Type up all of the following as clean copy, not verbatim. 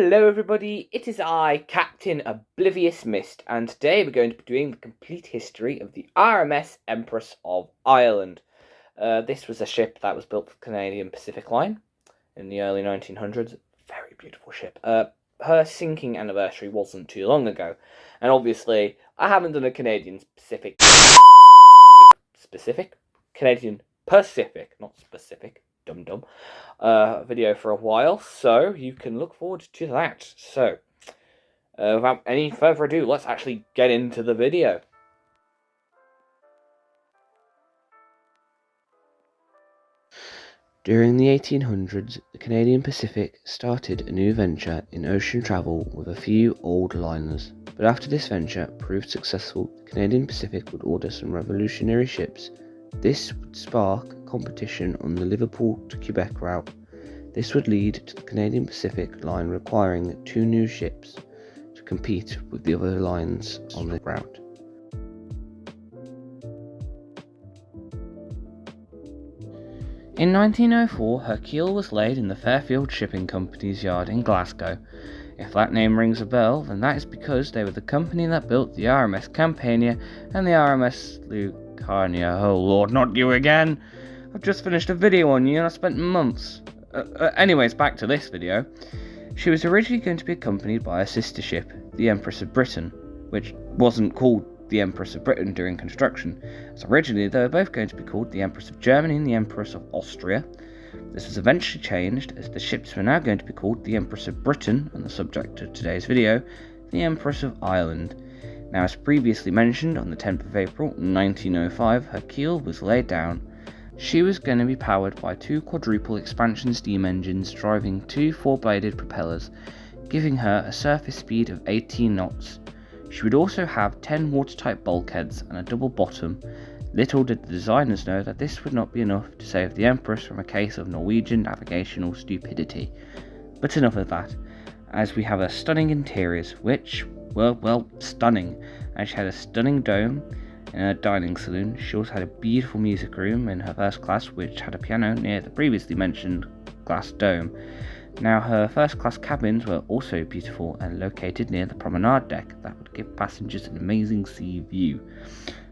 Hello everybody, it is I, Captain Oblivious Mist, and today we're going to be doing the complete history of the RMS Empress of Ireland. This was a ship that was built for the Canadian Pacific Line in the early 1900s. Very beautiful ship. Her sinking anniversary wasn't too long ago, and obviously I haven't done a Canadian Canadian Pacific, not specific, dum-dum, video for a while, so you can look forward to that. So, without any further ado, let's actually get into the video. During the 1800s, the Canadian Pacific started a new venture in ocean travel with a few old liners. But after this venture proved successful, the Canadian Pacific would order some revolutionary ships. This would spark competition on the Liverpool to Quebec route. This would lead to the Canadian Pacific line requiring 2 new ships to compete with the other lines on the route. In 1904, her keel was laid in the Fairfield Shipping Company's yard in Glasgow. If that name rings a bell, then that is because they were the company that built the RMS Campania and the RMS Lucania. Oh lord, not you again! I've just finished a video on you and I spent months. Anyways, back to this video. She was originally going to be accompanied by a sister ship, the Empress of Britain, which wasn't called the Empress of Britain during construction, as originally they were both going to be called the Empress of Germany and the Empress of Austria. This was eventually changed, as the ships were now going to be called the Empress of Britain, and the subject of today's video, the Empress of Ireland. Now, as previously mentioned, on the 10th of April 1905, her keel was laid down. She was going to be powered by 2 quadruple expansion steam engines driving 2 4-bladed propellers, giving her a surface speed of 18 knots. She would also have 10 watertight bulkheads and a double bottom. Little did the designers know that this would not be enough to save the Empress from a case of Norwegian navigational stupidity. But enough of that, as we have her stunning interiors, which were, well, stunning, as she had a stunning dome in her dining saloon. She also had a beautiful music room in her first class, which had a piano near the previously mentioned glass dome. Now, her first class cabins were also beautiful and located near the promenade deck that would give passengers an amazing sea view.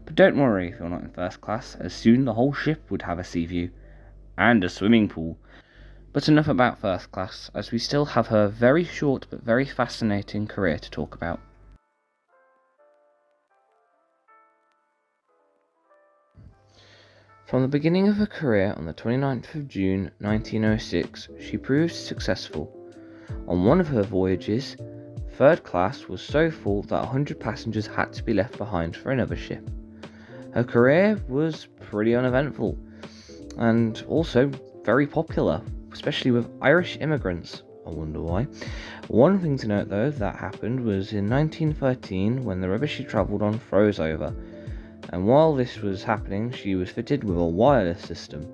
But don't worry if you're not in first class, as soon the whole ship would have a sea view and a swimming pool. But enough about first class, as we still have her very short but very fascinating career to talk about. From the beginning of her career on the 29th of June 1906, she proved successful. On one of her voyages, third class was so full that 100 passengers had to be left behind for another ship. Her career was pretty uneventful, and also very popular, especially with Irish immigrants. I wonder why. One thing to note though that happened was in 1913 when the river she travelled on froze over. And while this was happening, she was fitted with a wireless system.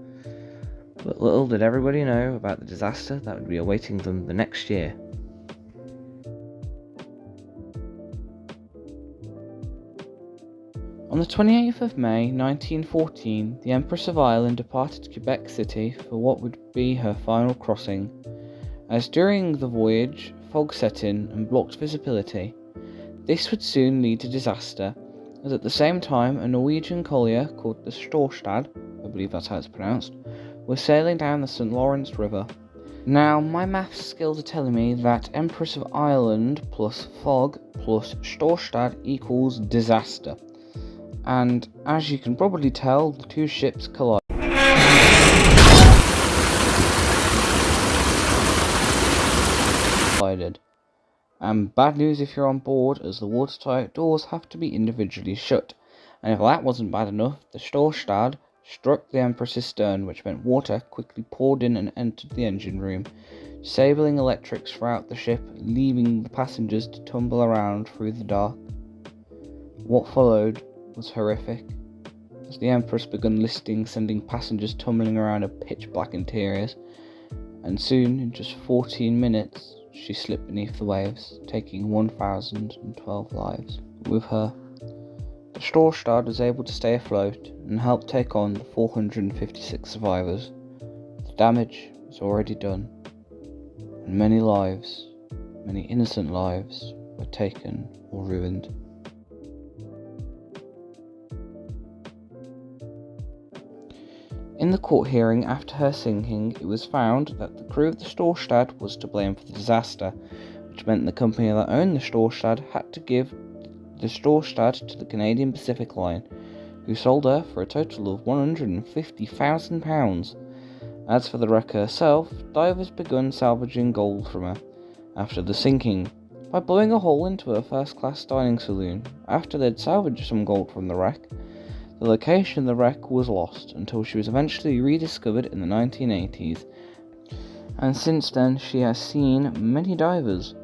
But little did everybody know about the disaster that would be awaiting them the next year. On the 28th of May 1914, the Empress of Ireland departed Quebec City for what would be her final crossing, as during the voyage fog set in and blocked visibility. This would soon lead to disaster, as at the same time a Norwegian collier called the Storstad, I believe that's how it's pronounced, was sailing down the St. Lawrence River. Now, my maths skills are telling me that Empress of Ireland plus fog plus Storstad equals disaster. And as you can probably tell, the 2 ships collided. And bad news if you're on board, as the watertight doors have to be individually shut. And if that wasn't bad enough, the Storstad struck the Empress's stern, which meant water quickly poured in and entered the engine room, disabling electrics throughout the ship, leaving the passengers to tumble around through the dark. What followed was horrific, as the Empress began listing, sending passengers tumbling around her pitch-black interiors, and soon, in just 14 minutes, she slipped beneath the waves, taking 1,012 lives with her. The Storstad was able to stay afloat and help take on the 456 survivors. The damage was already done, and many lives many innocent lives were taken or ruined. In the court hearing after her sinking, it was found that the crew of the Storstad was to blame for the disaster, which meant the company that owned the Storstad had to give the Storstad to the Canadian Pacific Line, who sold her for a total of £150,000. As for the wreck herself, divers begun salvaging gold from her after the sinking by blowing a hole into her first-class dining saloon. After they'd salvaged some gold from the wreck, the location of the wreck was lost until she was eventually rediscovered in the 1980s, and since then she has seen many divers.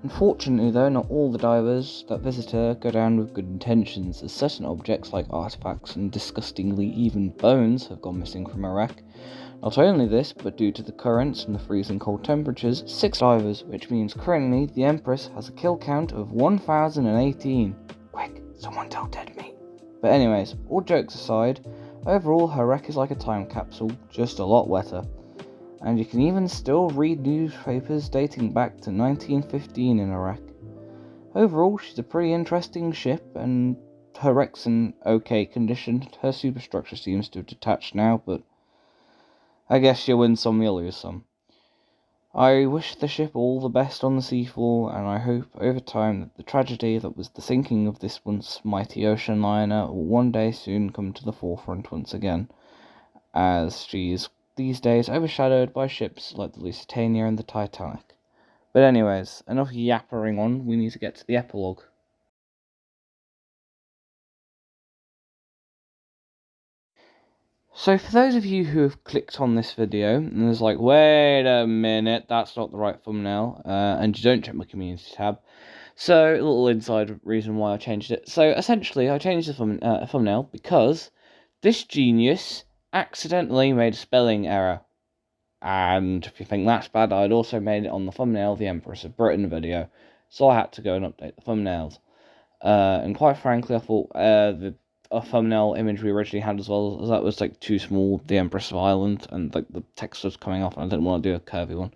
Unfortunately though, not all the divers that visit her go down with good intentions, as certain objects like artifacts and disgustingly even bones have gone missing from a wreck. Not only this, but due to the currents and the freezing cold temperatures, 6 divers, which means currently the Empress has a kill count of 1,018. Quick, someone tell Dead Meat. But anyways, all jokes aside, overall her wreck is like a time capsule, just a lot wetter. And you can even still read newspapers dating back to 1915 in a wreck. Overall, she's a pretty interesting ship, and her wreck's in okay condition. Her superstructure seems to have detached now, but I guess you win some, you lose some. I wish the ship all the best on the seafloor, and I hope over time that the tragedy that was the sinking of this once mighty ocean liner will one day soon come to the forefront once again, as she's these days overshadowed by ships like the Lusitania and the Titanic. But anyways, enough yappering on, we need to get to the epilogue. So for those of you who have clicked on this video and is like, wait a minute, that's not the right thumbnail, and you don't check my community tab, so a little inside reason why I changed it. So essentially I changed the thumbnail because this genius accidentally made a spelling error. And if you think that's bad, I'd also made it on the thumbnail of the Empress of Britain video, so I had to go and update the thumbnails. And quite frankly, I thought the thumbnail image we originally had as well, as that was like too small, the Empress of Ireland, and like the text was coming off, and I didn't want to do a curvy one,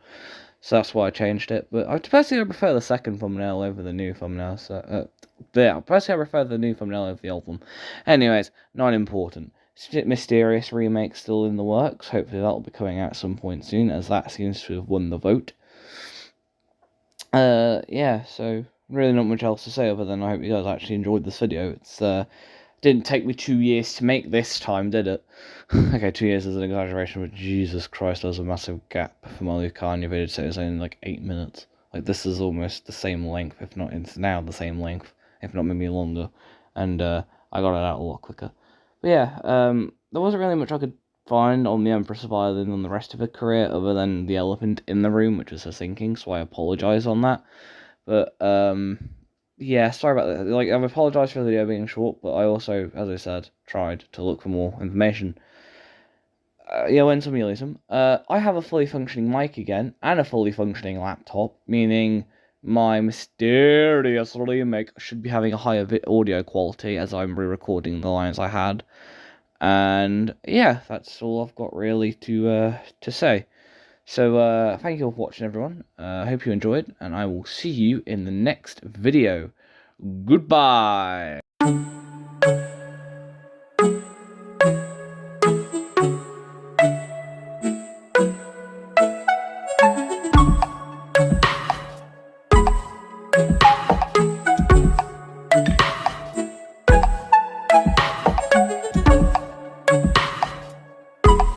so that's why I changed it. But I personally prefer the second thumbnail over the new thumbnail. So yeah, personally I prefer the new thumbnail over the old one. Anyways, not important. Mysterious remake still in the works. Hopefully that'll be coming out at some point soon, as that seems to have won the vote. Yeah, so really not much else to say other than I hope you guys actually enjoyed this video. It's didn't take me 2 years to make this time, did it? Okay, 2 years is an exaggeration, but Jesus Christ, there's a massive gap from my Kanye video, so it's only like 8 minutes. Like, this is almost the same length, if not, it's now the same length, if not maybe longer, and I got it out a lot quicker. But yeah, there wasn't really much I could find on the Empress of Ireland and the rest of her career, other than the elephant in the room, which was her sinking, so I apologise on that. But, yeah, sorry about that. Like, I've apologised for the video being short, but I also, as I said, tried to look for more information. Yeah, win some, you lose some. I have a fully functioning mic again, and a fully functioning laptop, meaning my mysterious remake should be having a higher audio quality as I'm re-recording the lines I had. And yeah, that's all I've got really to say. So thank you all for watching, everyone. I hope you enjoyed, and I will see you in the next video. Goodbye.